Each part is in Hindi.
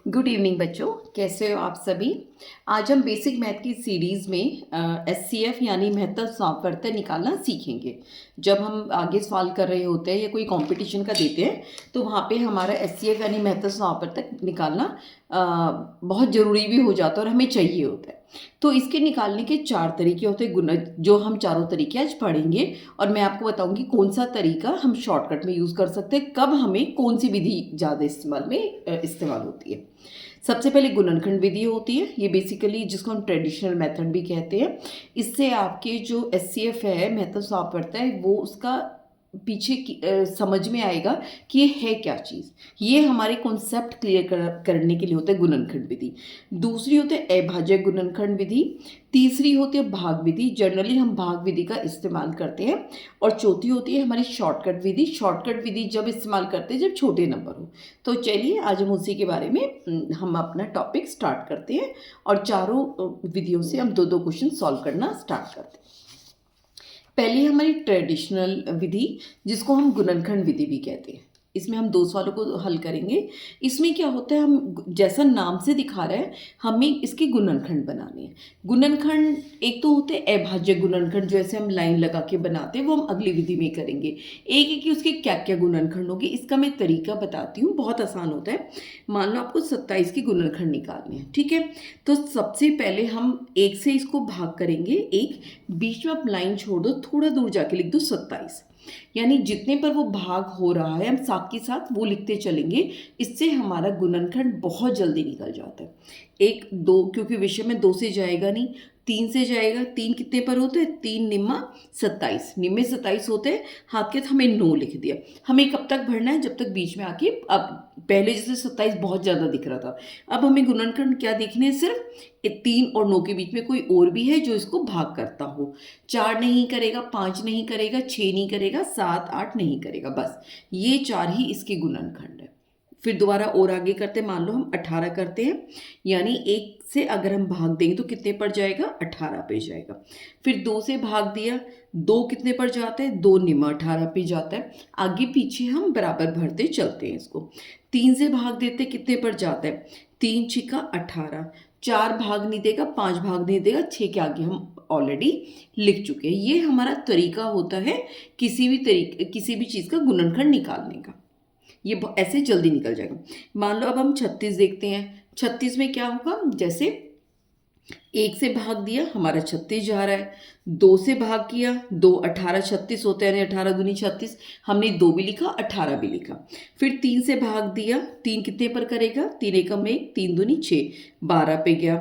गुड इवनिंग बच्चों, कैसे हो आप सभी। आज हम बेसिक मैथ की सीरीज़ में एचसीएफ यानी महत्तम सामर्थ्य निकालना सीखेंगे। जब हम आगे सवाल कर रहे होते हैं या कोई कंपटीशन का देते हैं तो वहाँ पे हमारा एचसीएफ यानी महत्तम सामर्थ्य निकालना बहुत ज़रूरी भी हो जाता है और हमें चाहिए होता है। तो इसके निकालने के 4 तरीके होते हैं, जो हम चारों तरीके आज पढ़ेंगे और मैं आपको बताऊंगी कौन सा तरीका हम शॉर्टकट में यूज़ कर सकते हैं, कब हमें कौन सी विधि ज़्यादा इस्तेमाल होती है। सबसे पहले गुणनखंड विधि होती है, ये बेसिकली जिसको हम ट्रेडिशनल मेथड भी कहते हैं। इससे आपके जो एचसीएफ है महत्तम सामर्थ्य है वो उसका पीछे समझ में आएगा कि ये है क्या चीज़। ये हमारे कॉन्सेप्ट क्लियर करने के लिए होता है गुणनखंड विधि। दूसरी होती है अभाज्य गुणनखंड विधि। तीसरी होती है भाग विधि, जनरली हम भाग विधि का इस्तेमाल करते हैं। और चौथी होती है हमारी शॉर्टकट विधि। शॉर्टकट विधि जब इस्तेमाल करते हैं जब छोटे नंबर हो। तो चलिए आज हम उसी के बारे में हम अपना टॉपिक स्टार्ट करते हैं और चारों विधियों से हम 2-2 क्वेश्चन सॉल्व करना स्टार्ट करते हैं। पहली हमारी ट्रेडिशनल विधि जिसको हम गुणनखंड विधि भी कहते हैं। इसमें हम 2 सवालों को हल करेंगे। इसमें क्या होता है, हम जैसा नाम से दिखा रहे हैं हमें इसके गुणनखंड बनाने हैं। गुणनखंड एक तो होते हैं अभाज्य गुणनखंड, जैसे हम लाइन लगा के बनाते हैं, वो हम अगली विधि में करेंगे। एक है कि उसके क्या क्या गुणनखंड होंगे, इसका मैं तरीका बताती हूँ, बहुत आसान होता है। मान लो आपको 27 के गुणनखंड निकालने हैं, ठीक है। तो सबसे पहले हम 1 से इसको भाग करेंगे। एक बीच में आप लाइन छोड़ दो, थोड़ा दूर जाके लिख दो 27, यानी जितने पर वो भाग हो रहा है हम साथ के साथ वो लिखते चलेंगे। इससे हमारा गुणनखंड बहुत जल्दी निकल जाता है। 1 2 क्योंकि विषय में 2 से जाएगा नहीं, 3 से जाएगा। 3 कितने पर होते हैं, 3 निम्मा 27, निम्मे 27 होते हैं। हाथ के हमें 9 लिख दिया। हमें कब तक भरना है, जब तक बीच में आके, अब पहले जैसे 27 बहुत ज़्यादा दिख रहा था, अब हमें गुणनखंड क्या दिखने हैं, सिर्फ 3 और 9 के बीच में कोई और भी है जो इसको भाग करता हो। 4 नहीं करेगा, 5 नहीं करेगा, 6 नहीं करेगा, 7 8 नहीं करेगा, बस ये 4 ही इसके गुणनखंड है। फिर दोबारा और आगे करते हैं, मान लो हम 18 करते हैं, यानी 1 से अगर हम भाग देंगे तो कितने पर जाएगा, 18 पे जाएगा। फिर 2 से भाग दिया, 2 कितने पर जाता है, 2 निम्मा 18 पे जाता है। आगे पीछे हम बराबर भरते चलते हैं इसको। 3 से भाग देते कितने पर जाता है, 3 छिका 18। 4 भाग नहीं देगा, 5 भाग नहीं देगा, 6 के आगे हम ऑलरेडी लिख चुके हैं। ये हमारा तरीका होता है किसी भी चीज़ का गुणनखंड निकालने का। ये ऐसे जल्दी निकल जाएगा। मान लो अब हम 36 देखते हैं। 36 में क्या होगा, जैसे 1 से भाग दिया हमारा 36 जा रहा है, 2 से भाग किया, 2 18 36 होते हैं, यानी 18 दूनी 36, हमने 2 भी लिखा 18 भी लिखा। फिर 3 से भाग दिया, 3 कितने पर करेगा, 3 एकम 1, 3 दूनी 6, 12 पे गया।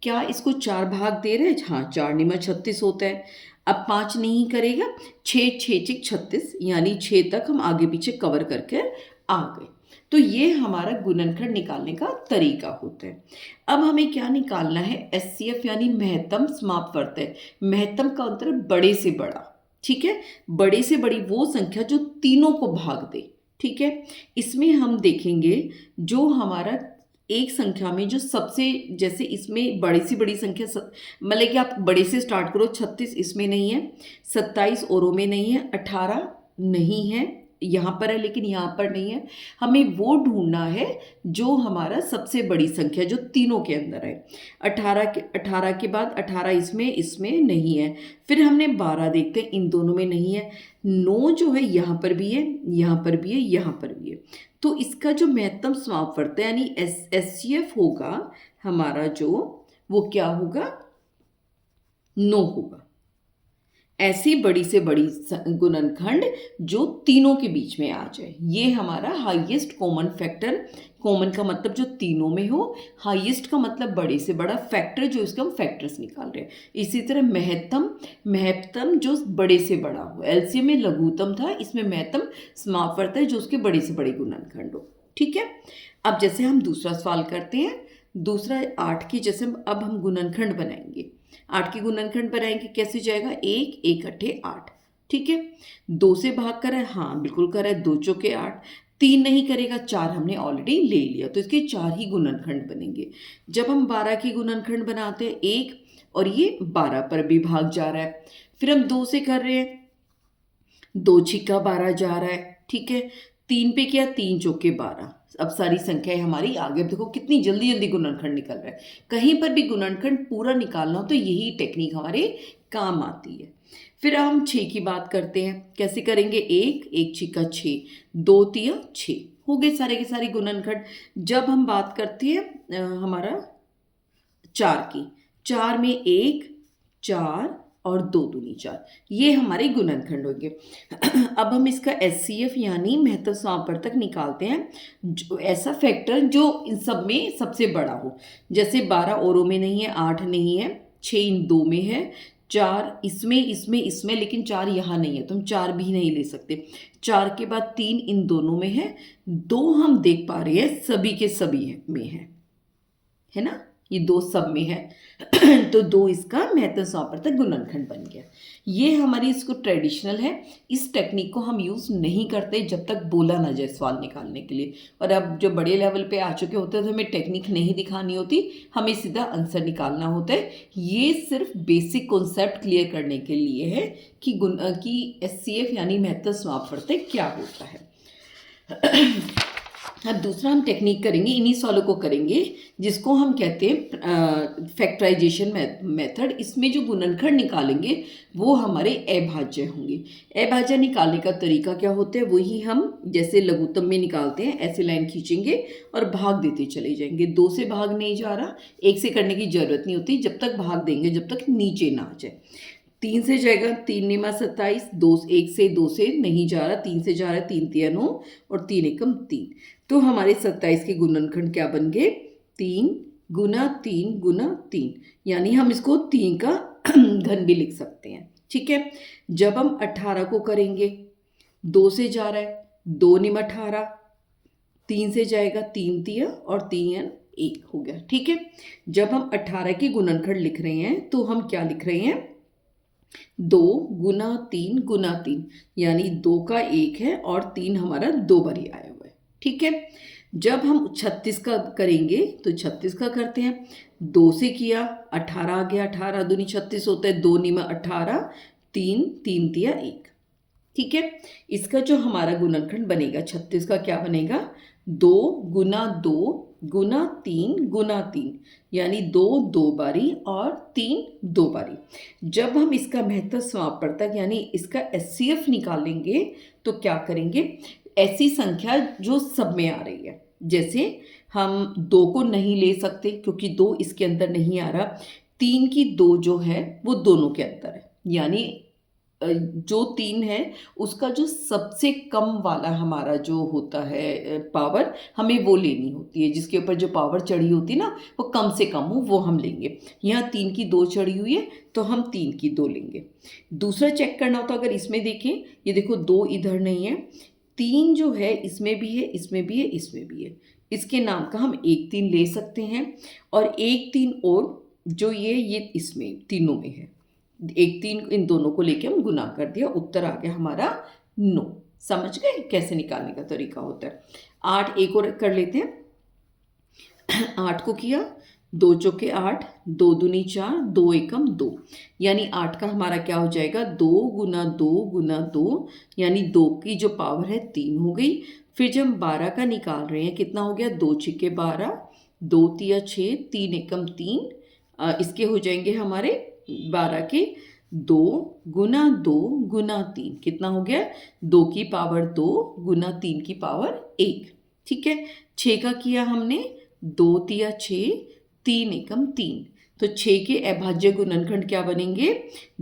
क्या इसको 4 भाग दे रहे हैं, हाँ 4 निमा 36 होता है। अब 5 नहीं करेगा, 6 6 6 36, यानी 6 तक हम आगे पीछे कवर करके आ गए। तो ये हमारा गुणनखंड निकालने का तरीका होता है। अब हमें क्या निकालना है, एचसीएफ यानी महत्तम समापवर्तय। महत्तम का अंतर बड़े से बड़ा, ठीक है। बड़े से बड़ी वो संख्या जो तीनों को भाग दे, ठीक है। इसमें हम देखेंगे जो हमारा एक संख्या में जो सबसे, जैसे इसमें बड़ी से बड़ी संख्या मतलब कि आप बड़े से स्टार्ट करो, 36 इसमें नहीं है, 27 औरों में नहीं है, 18 नहीं है, यहाँ पर है लेकिन यहाँ पर नहीं है। हमें वो ढूंढना है जो हमारा सबसे बड़ी संख्या जो तीनों के अंदर है। 18 के बाद 18 इसमें नहीं है। फिर हमने 12 देखते हैं, इन दोनों में नहीं है। 9 जो है यहाँ पर भी है, यहाँ पर भी है, यहाँ पर भी है। तो इसका जो महत्तम समापवर्तय यानी एचसीएफ होगा हमारा, जो वो क्या होगा, 9 होगा। ऐसी बड़ी से बड़ी गुणनखंड जो तीनों के बीच में आ जाए, ये हमारा हाईएस्ट कॉमन फैक्टर। कॉमन का मतलब जो तीनों में हो, हाईएस्ट का मतलब बड़े से बड़ा, फैक्टर जो इसका हम फैक्टर्स निकाल रहे हैं। इसी तरह महत्तम जो बड़े से बड़ा हो, एलसीएम में लघुत्तम था, इसमें महत्तम समापवर्तय जो उसके बड़े से बड़े गुणनखंड हो, ठीक है। अब जैसे हम दूसरा सवाल करते हैं, दूसरा 8 की, जैसे अब हम गुणनखंड बनाएंगे। 8 की गुणनखंड बनाएंगे, कैसे जाएगा, 1 1 अट्ठे 8, ठीक है। 2 से भाग कर है, हाँ बिल्कुल कर है, 2 चौके 8। 3 नहीं करेगा, 4 हमने ऑलरेडी ले लिया, तो इसके 4 ही गुणनखंड बनेंगे। जब हम 12 की गुणनखंड बनाते हैं, 1 और ये 12 पर भी भाग जा रहा है। फिर हम 2 से कर रहे हैं, 2 छिक्का 12 जा रहा है, ठीक है। 3 पे किया, 3 चौके 12, अब सारी संख्याएं हमारी आगे, देखो कितनी जल्दी जल्दी गुणनखंड निकल रहा है। कहीं पर भी गुणनखंड पूरा निकालना हो तो यही टेक्निक हमारे काम आती है। फिर हम 6 की बात करते हैं, कैसे करेंगे? एक एक छिक्का 6, 2 तिया 6, हो गए सारे के सारे गुणनखंड। जब हम बात करते हैं हमारा 4 की, 4 में 1 4 और 2 दूनी 4, ये हमारे गुणनखंड होंगे। अब हम इसका एचसीएफ यानी महत्तम समापवर्तक निकालते हैं, जो ऐसा फैक्टर जो इन सब में सबसे बड़ा हो। जैसे 12 औरों में नहीं है, 8 नहीं है, 6 इन 2 में है, 4 इसमें इसमें इसमें, लेकिन 4 यहाँ नहीं है तो हम 4 भी नहीं ले सकते। 4 के बाद 3 इन दोनों में है, 2 हम देख पा रहे हैं सभी के सभी में है ना, ये 2 सब में है। तो 2 इसका महत्तम समापवर्तक गुणनखंड बन गया। ये हमारी इसको ट्रेडिशनल है, इस टेक्निक को हम यूज़ नहीं करते जब तक बोला ना जाए सवाल निकालने के लिए। और अब जो बड़े लेवल पे आ चुके होते हैं तो हमें टेक्निक नहीं दिखानी होती, हमें सीधा आंसर निकालना होता है। ये सिर्फ बेसिक कॉन्सेप्ट क्लियर करने के लिए है कि एचसीएफ यानी महत्तम समापवर्तक क्या होता है। अब दूसरा हम टेक्निक करेंगे, इन्हीं सवालों को करेंगे जिसको हम कहते हैं फैक्टराइजेशन मेथड। इसमें जो गुणनखंड निकालेंगे वो हमारे अभाज्य होंगे। अभाज्य निकालने का तरीका क्या होता है, वही हम जैसे लघुत्तम में निकालते हैं, ऐसे लाइन खींचेंगे और भाग देते चले जाएंगे। 2 से भाग नहीं जा रहा, 1 से करने की जरूरत नहीं होती, जब तक भाग देंगे जब तक नीचे ना आ जाए। 3 से जाएगा, 3 निमा 27, 2 1 से नहीं जा रहा, 3 से जा रहा है, 3 तिया 9 और 3 एकम 3। तो हमारे 27 के गुणनखंड क्या बन गए? 3 गुना 3 गुना 3, यानी हम इसको 3 का घन भी लिख सकते हैं। ठीक है। जब हम 18 को करेंगे, 2 से जा रहा है, 2 निम 18, 3 से जाएगा, 3 तिया और 3 1 हो गया। ठीक है। जब हम 18 के गुणनखंड लिख रहे हैं तो हम क्या लिख रहे हैं? 2 गुना 3, यानी 2 का 1 है और 3 हमारा 2 बारी आया हुआ है। ठीक है। जब हम 36 का करेंगे तो 36 का करते हैं, 2 से किया, 18 आ गया, 18 दूनी 36 होता है, 2 निमा 18, 3 3 तिया 1। ठीक है। इसका जो हमारा गुणनखंड बनेगा 36 का क्या बनेगा? 2 गुना 2 गुना 3, यानी 2 2 बारी और 3 2 बारी। जब हम इसका महत्तम समापवर्तक यानी इसका एचसीएफ निकालेंगे तो क्या करेंगे? ऐसी संख्या जो सब में आ रही है, जैसे हम 2 को नहीं ले सकते क्योंकि 2 इसके अंदर नहीं आ रहा, 3 की 2 जो है वो दोनों के अंदर है, यानी जो 3 है उसका जो सबसे कम वाला हमारा जो होता है पावर, हमें वो लेनी होती है, जिसके ऊपर जो पावर चढ़ी होती है ना वो कम से कम हो, वो हम लेंगे। यहाँ 3 की 2 चढ़ी हुई है तो हम 3 की 2 लेंगे। दूसरा चेक करना हो तो अगर इसमें देखें, ये देखो 2 इधर नहीं है, 3 जो है इसमें भी है, इसमें भी है, इसमें भी है, इसके नाम का हम 1 3 ले सकते हैं। और 1 3 और जो ये इसमें तीनों में है, 1 3 इन दोनों को लेके हम गुना कर दिया, उत्तर आ गया हमारा 9। समझ गए कैसे निकालने का तरीका होता है। 8 एक और कर लेते हैं। 8 को किया, 2 चौके 8, 2 दूनी 4, 2 एकम 2, यानी 8 का हमारा क्या हो जाएगा? 2 गुना 2 गुना 2, यानी 2 की जो पावर है 3 हो गई। फिर जब हम 12 का निकाल रहे हैं, कितना हो गया? 2 छिक्के 12, 2 तिया 6, 3 एकम 3, इसके हो जाएंगे हमारे 12 के 2 गुना 2 गुना 3, कितना हो गया? 2 की पावर 2 गुना 3 की पावर 1। ठीक है। 6 का किया हमने, 2 तिया 6, 3 एकम 3, तो 6 के अभाज्य गुणनखंड क्या बनेंगे?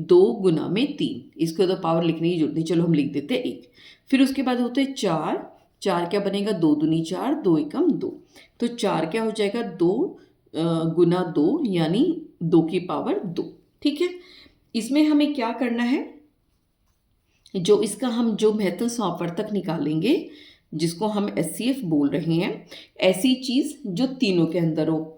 2 गुना में 3, इसको तो पावर लिखने की जरूरत नहीं, चलो हम लिख देते हैं 1। फिर उसके बाद होते हैं 4, 4 क्या बनेगा? 2 दूनी 4, 2 एकम 2, तो 4 क्या हो जाएगा? 2 गुना 2, यानी 2 की पावर 2। ठीक है। इसमें हमें क्या करना है? जो इसका हम जो महत्तम समापवर्तक निकालेंगे, जिसको हम एचसीएफ बोल रहे हैं, ऐसी चीज़ जो तीनों के अंदर हो,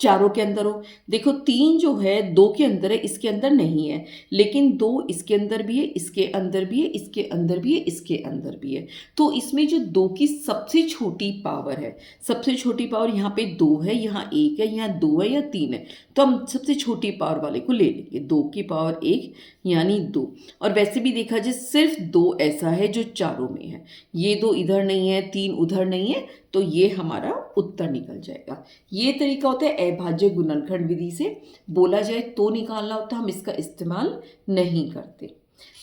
चारों के अंदर हो। देखो 3 जो है 2 के अंदर है, इसके अंदर नहीं है, लेकिन 2 इसके अंदर भी है, इसके अंदर भी है, इसके अंदर भी है, इसके अंदर भी है। तो इसमें जो 2 की सबसे छोटी पावर है, सबसे छोटी पावर यहाँ पे 2 है, यहाँ 1 है, यहाँ 2 है या 3 है, तो हम सबसे छोटी पावर वाले को ले लेंगे। 2 की पावर 1 यानी 2। और वैसे भी देखा जाए सिर्फ 2 ऐसा है जो चारों में है, ये 2 इधर नहीं है, 3 उधर नहीं है, तो ये हमारा उत्तर निकल जाएगा। ये तरीका होता है अभाज्य गुणनखंड विधि से बोला जाए तो निकालना होता है, हम इसका इस्तेमाल नहीं करते।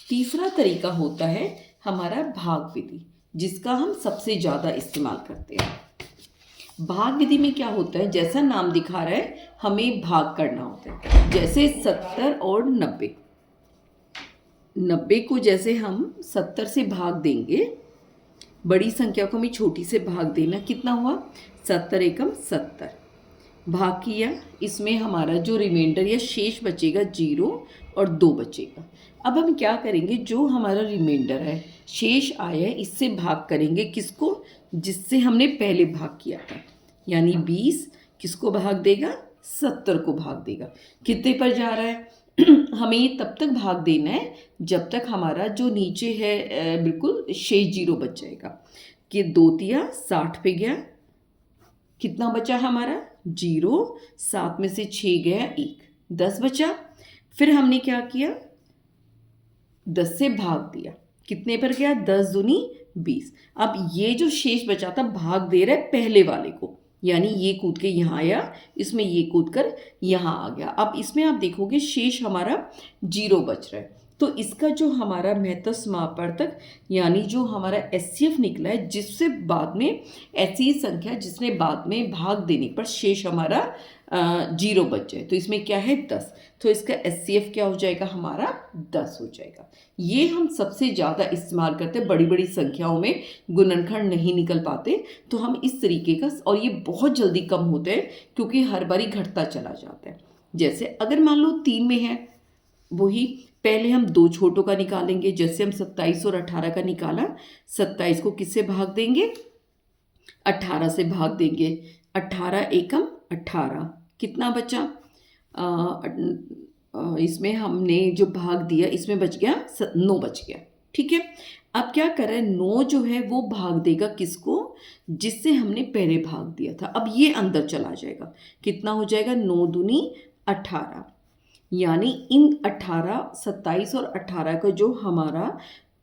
तीसरा तरीका होता है हमारा भाग विधि, जिसका हम सबसे ज़्यादा इस्तेमाल करते हैं। भाग विधि में क्या होता है, जैसा नाम दिखा रहा है हमें भाग करना होता है। जैसे 70 और 90 को जैसे हम 70 से भाग देंगे, बड़ी संख्या को हमें छोटी से भाग देना, कितना हुआ 70 एकम 70, भाग किया, इसमें हमारा जो रिमाइंडर या शेष बचेगा 0 और 2 बचेगा। अब हम क्या करेंगे, जो हमारा रिमाइंडर है शेष आया है इससे भाग करेंगे, किसको, जिससे हमने पहले भाग किया था, यानी 20 किसको भाग देगा, 70 को भाग देगा। कितने पर जा रहा है हमें ये तब तक भाग देना है जब तक हमारा जो नीचे है बिल्कुल शेष 0 बच जाएगा, कि 2 तिया 60 पे गया, कितना बचा हमारा 0, 7 में से 6 गया 1, 10 बचा। फिर हमने क्या किया, 10 से भाग दिया, कितने पर गया, 10 दूनी 20। अब ये जो शेष बचा था भाग दे रहा है पहले वाले को, यानी ये कूद के यहाँ आया, इसमें ये कूद कर यहाँ आ गया। अब इसमें आप देखोगे शेष हमारा 0 बच रहा है, तो इसका जो हमारा महत्तम समापवर्तक यानी जो हमारा एचसीएफ निकला है, जिससे बाद में ऐसी संख्या जिसने बाद में भाग देने पर शेष हमारा 0 बच जाए, तो इसमें क्या है 10, तो इसका एचसीएफ क्या हो जाएगा हमारा 10 हो जाएगा। ये हम सबसे ज़्यादा इस्तेमाल करते हैं, बड़ी बड़ी संख्याओं में गुणनखंड नहीं निकल पाते तो हम इस तरीके का, और ये बहुत जल्दी कम होते हैं क्योंकि हर बारी घटता चला जाता है। जैसे अगर मान लो 3 में है, वही पहले हम 2 छोटों का निकालेंगे, जैसे हम 27 और 18 का निकाला, 27 को किससे भाग देंगे, 18 से भाग देंगे, 18 एकम 18, कितना बचा, इसमें हमने जो भाग दिया इसमें बच गया 9 बच गया, ठीक है। अब क्या कर रहे हैं, 9 जो है वो भाग देगा किसको, जिससे हमने पहले भाग दिया था। अब ये अंदर चला जाएगा, कितना हो जाएगा 9 दूनी 18, यानी इन 18, 27 और 18 का जो हमारा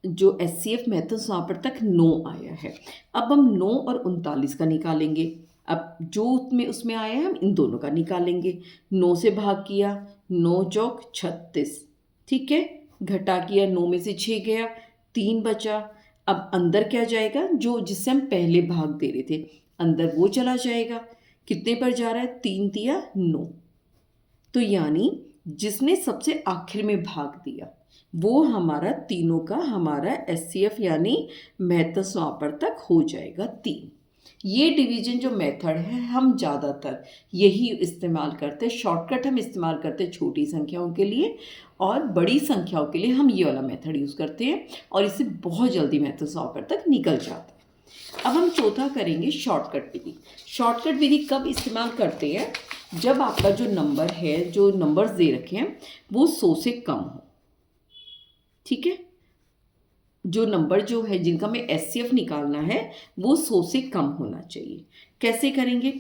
जो एचसीएफ महत्तम समापवर्तक 9 आया है। अब हम 9 और 39 का निकालेंगे। अब जो उसमें आया है हम इन दोनों का निकालेंगे। 9 से भाग किया, 9 चौक 36, ठीक है, घटा किया, 9 में से 6 गया, 3 बचा। अब अंदर क्या जाएगा, जो जिससे हम पहले भाग दे रहे थे अंदर वो चला जाएगा, कितने पर जा रहा है 3 तिया 9, तो यानी जिसने सबसे आखिर में भाग दिया वो हमारा तीनों का हमारा एचसीएफ यानी महत्तम समापवर्तक हो जाएगा 3। ये डिवीजन जो मेथड है हम ज़्यादातर यही इस्तेमाल करते हैं, शॉर्टकट हम इस्तेमाल करते हैं छोटी संख्याओं के लिए, और बड़ी संख्याओं के लिए हम ये वाला मेथड यूज़ करते हैं, और इससे बहुत जल्दी महत्तम समापवर्तक निकल जाता है। अब हम चौथा करेंगे शॉर्टकट विधि। शॉर्टकट विधि कब इस्तेमाल करते हैं, जब आपका जो नंबर है, जो नंबर्स दे रखे हैं वो 100 से कम हो, ठीक है, जो नंबर जो है जिनका हमें एचसीएफ निकालना है वो 100 से कम होना चाहिए। कैसे करेंगे,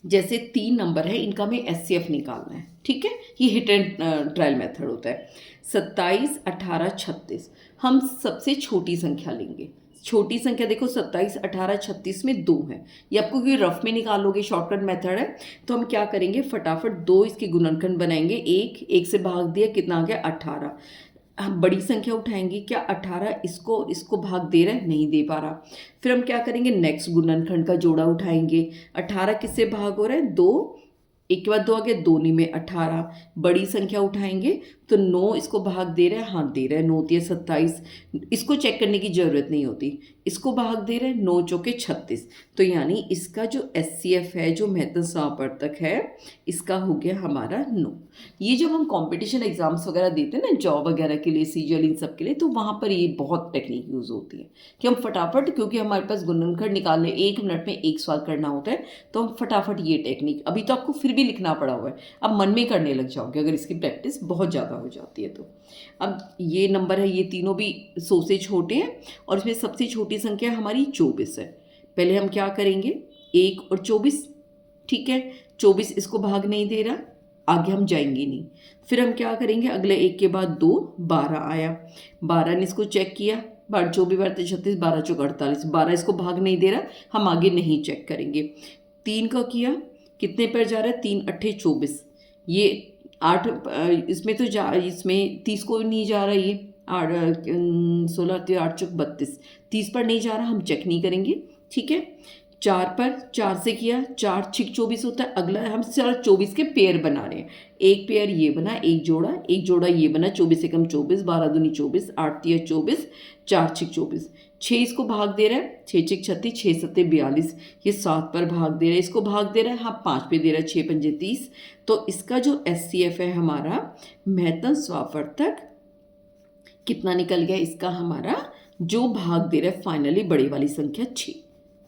जैसे 3 नंबर है, इनका हमें एचसीएफ निकालना है, ठीक है, ये हिट एंड ट्रायल मेथड होता है। 27, 18, 36, हम सबसे छोटी संख्या लेंगे। छोटी संख्या देखो 27, 18, 36 में 2 है, ये आपको क्योंकि रफ में निकालोगे, शॉर्टकट मेथड है, तो हम क्या करेंगे फटाफट 2 इसके गुणनखंड बनाएंगे। 1 से भाग दिया, कितना आ गया 18। हम बड़ी संख्या उठाएंगे, क्या 18 इसको भाग दे रहा है, नहीं दे पा रहा। फिर हम क्या करेंगे, नेक्स्ट गुणनखंड का जोड़ा उठाएंगे। 18 किससे भाग हो रहा है 2, 1 के बाद 2 आ गया, 2 नी में 18। बड़ी संख्या उठाएंगे तो 9 इसको भाग दे रहा है, हाँ दे रहा है, 9 तिया 27, इसको चेक करने की ज़रूरत नहीं होती, इसको भाग दे रहा है, 9 चौके 36, तो यानी इसका जो एचसीएफ है, जो महत्तम समापवर्तक है, इसका हो गया हमारा 9। ये जब हम कंपटीशन एग्जाम्स वगैरह देते हैं ना, जॉब वगैरह के लिए, सीजीएल, इन सब के लिए, तो वहाँ पर ये बहुत टेक्निक यूज़ होती है कि हम फटाफट, क्योंकि हमारे पास गुणनखंड निकालने 1 मिनट में 1 सवाल करना होता है, तो हम फटाफट ये टेक्निक, अभी तो आपको फिर भी लिखना पड़ा हुआ है, अब मन में करने लग जाओगे अगर इसकी प्रैक्टिस बहुत ज़्यादा हो जाती है तो। अब ये नंबर है, ये तीनों भी 100 से छोटे हैं, और इसमें सबसे छोटी संख्या हमारी 24 है। पहले हम क्या करेंगे, 1 और 24, ठीक है, 24 इसको भाग नहीं दे रहा, आगे हम जाएंगे नहीं। फिर हम क्या करेंगे, अगले 1 के बाद 2, 12 आया, 12 ने इसको चेक किया, 12 24 12 36 12 चौक 48, 12 इसको भाग नहीं दे रहा, हम आगे नहीं चेक करेंगे। 3 का किया, कितने पर जा रहा है, 3 8 24, ये 8 इसमें तो इसमें 30 को नहीं जा रहा, ये 8 16 8 चौक 32, 30 पर नहीं जा रहा, हम चेक नहीं करेंगे। ठीक है, 4 पर, 4 से किया, 4 6 24 होता है। अगला हम सिर्फ 24 के पेयर बना रहे हैं। एक पेयर ये बना, एक जोड़ा ये बना, 24 एकम 24, 12 दूनी 24, 8 तिया 24, 4 6 24, 6 इसको भाग दे रहा है, 6 6 36, 6 7 42, ये 7 पर भाग दे रहा है, इसको भाग दे रहा है, हाँ 5 पे दे रहा है, 6 पंजे 30। तो इसका जो SCF है हमारा महत्तम स्वापवर्तक कितना निकल गया, इसका हमारा जो भाग दे रहा है फाइनली बड़ी वाली संख्या 6।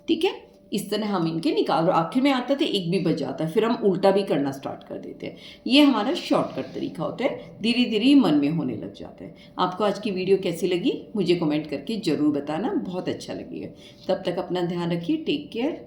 ठीक है, इस तरह हम इनके निकाल, आखिर में आता था 1 भी बच जाता है, फिर हम उल्टा भी करना स्टार्ट कर देते हैं। ये हमारा शॉर्टकट तरीका होता है, धीरे धीरे मन में होने लग जाता है। आपको आज की वीडियो कैसी लगी मुझे कमेंट करके ज़रूर बताना, बहुत अच्छा लगेगा। तब तक अपना ध्यान रखिए, टेक केयर।